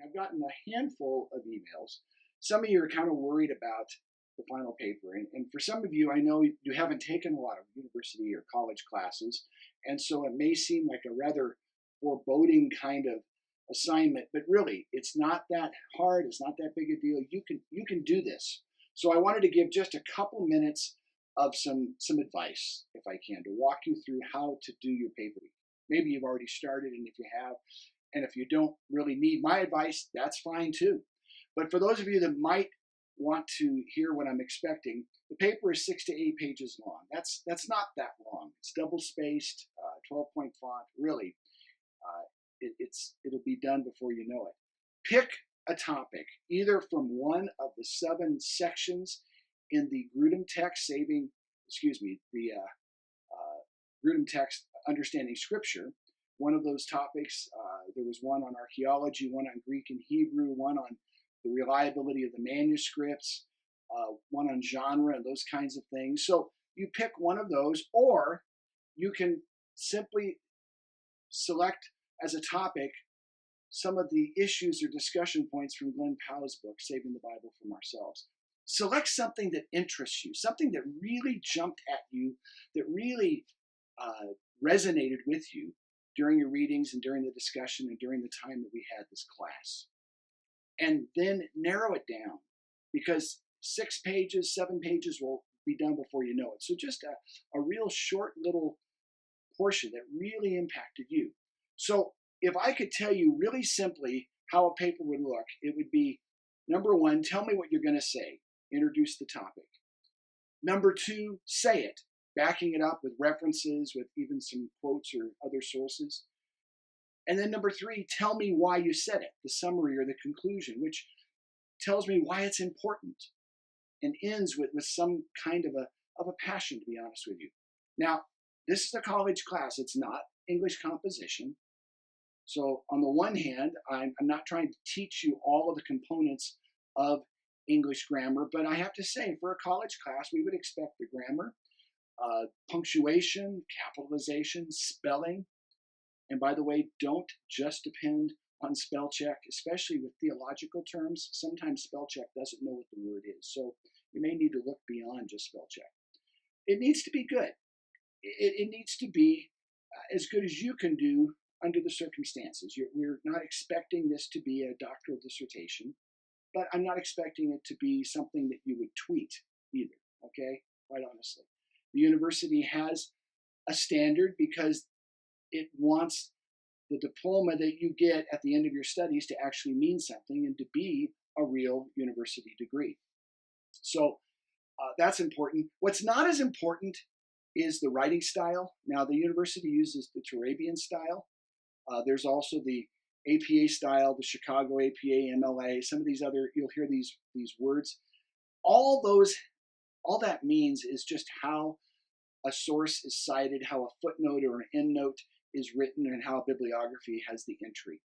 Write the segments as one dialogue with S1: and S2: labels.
S1: I've gotten a handful of emails. Some of you are kind of worried about the final paper. And for some of you, I know you haven't taken a lot of university or college classes. And so it may seem like a rather foreboding kind of assignment, but really it's not that hard. It's not that big a deal. You can do this. So I wanted to give just a couple minutes of some advice, if I can, to walk you through how to do your paper. Maybe you've already started, and if you have, and if you don't really need my advice, that's fine too. But for those of you that might want to hear what I'm expecting, the paper is 6 to 8 pages long. That's not that long. It's double spaced, 12-point font. Really, it'll be done before you know it. Pick a topic, either from one of the 7 sections in the Grudem text, Grudem text, Understanding Scripture. One of those topics, there was one on archaeology, one on Greek and Hebrew, one on the reliability of the manuscripts, one on genre and those kinds of things. So you pick one of those, or you can simply select as a topic some of the issues or discussion points from Glenn Powell's book, Saving the Bible from Ourselves. Select something that interests you, something that really jumped at you, that really resonated with you during your readings and during the discussion and during the time that we had this class. And then narrow it down, because 6 pages, 7 pages will be done before you know it. So just a real short little portion that really impacted you. So if I could tell you really simply how a paper would look, it would be, number 1, tell me what you're going to say. Introduce the topic. Number 2, say it, backing it up with references, with even some quotes or other sources. And then number 3, tell me why you said it, the summary or the conclusion, which tells me why it's important, and ends with some kind of a passion, to be honest with you. Now, this is a college class. It's not English composition. So on the one hand, I'm not trying to teach you all of the components of English grammar, but I have to say, for a college class, we would expect the grammar, punctuation, capitalization, spelling. And by the way, don't just depend on spell check, especially with theological terms. Sometimes spell check doesn't know what the word is. So you may need to look beyond just spell check. It needs to be good. It needs to be as good as you can do under the circumstances. We're not expecting this to be a doctoral dissertation, but I'm not expecting it to be something that you would tweet either, okay? Quite honestly. The university has a standard because it wants the diploma that you get at the end of your studies to actually mean something and to be a real university degree. So that's important. What's not as important is the writing style. Now, the university uses the Turabian style. There's also the APA style, the Chicago APA, MLA, some of these other, you'll hear these words. All that means is just how a source is cited, how a footnote or an endnote is written, and how a bibliography has the entry.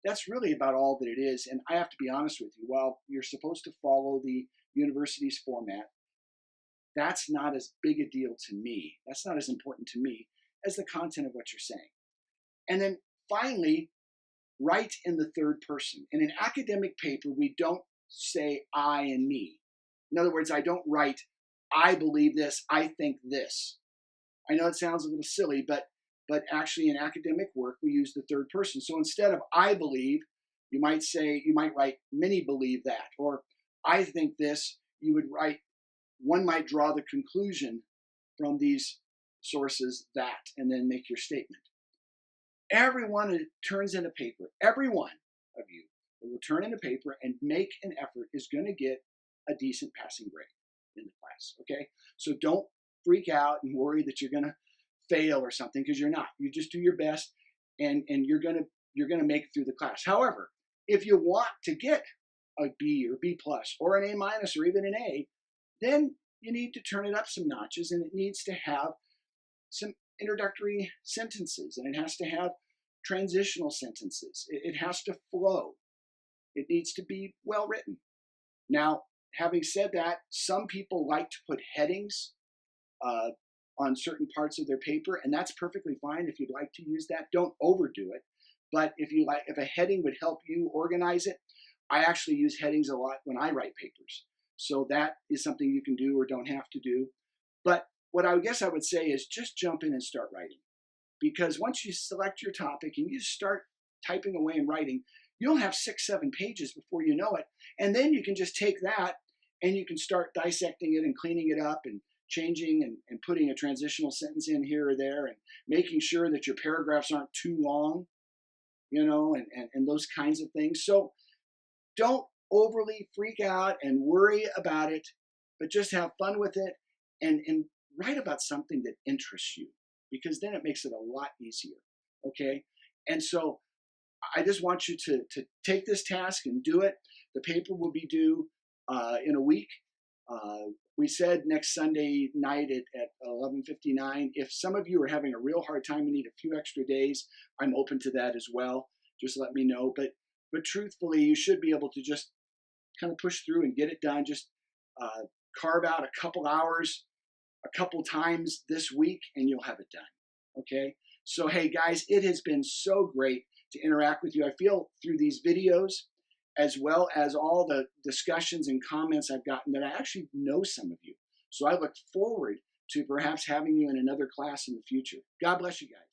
S1: That's really about all that it is. And I have to be honest with you, while you're supposed to follow the university's format, that's not as big a deal to me. That's not as important to me as the content of what you're saying. And then finally, write in the third person. In an academic paper, we don't say I and me. In other words, I don't write, I believe this, I think this. I know it sounds a little silly, but actually in academic work, we use the third person. So instead of I believe, you might write many believe that, or I think this, you would write, one might draw the conclusion from these sources that, and then make your statement. Everyone who turns in a paper, every one of you who will turn in a paper and make an effort is going to get a decent passing grade in the class, okay? So don't freak out and worry that you're going to fail or something, because you're not. You just do your best, and you're going to make it through the class. However, if you want to get a B or B plus or an A minus or even an A, then you need to turn it up some notches, and it needs to have some introductory sentences, and it has to have transitional sentences. It has to flow. It needs to be well written. Now, having said that, some people like to put headings on certain parts of their paper, and that's perfectly fine if you'd like to use that. Don't overdo it. But if a heading would help you organize it, I actually use headings a lot when I write papers. So that is something you can do or don't have to do. But what I guess I would say is just jump in and start writing. Because once you select your topic and you start typing away and writing, you'll have 6, 7 pages before you know it. And then you can just take that and you can start dissecting it and cleaning it up and changing and putting a transitional sentence in here or there and making sure that your paragraphs aren't too long, and those kinds of things. So don't overly freak out and worry about it, but just have fun with it and write about something that interests you, because then it makes it a lot easier. Okay. And so I just want you to take this task and do it. The paper will be due in a week. We said next Sunday night at 11:59. If some of you are having a real hard time and need a few extra days, I'm open to that as well. Just let me know. But truthfully, you should be able to just kind of push through and get it done. Just carve out a couple hours, a couple times this week, and you'll have it done. Okay. So hey guys, it has been so great to interact with you. I feel through these videos, as well as all the discussions and comments I've gotten, that I actually know some of you. So I look forward to perhaps having you in another class in the future. God bless you guys.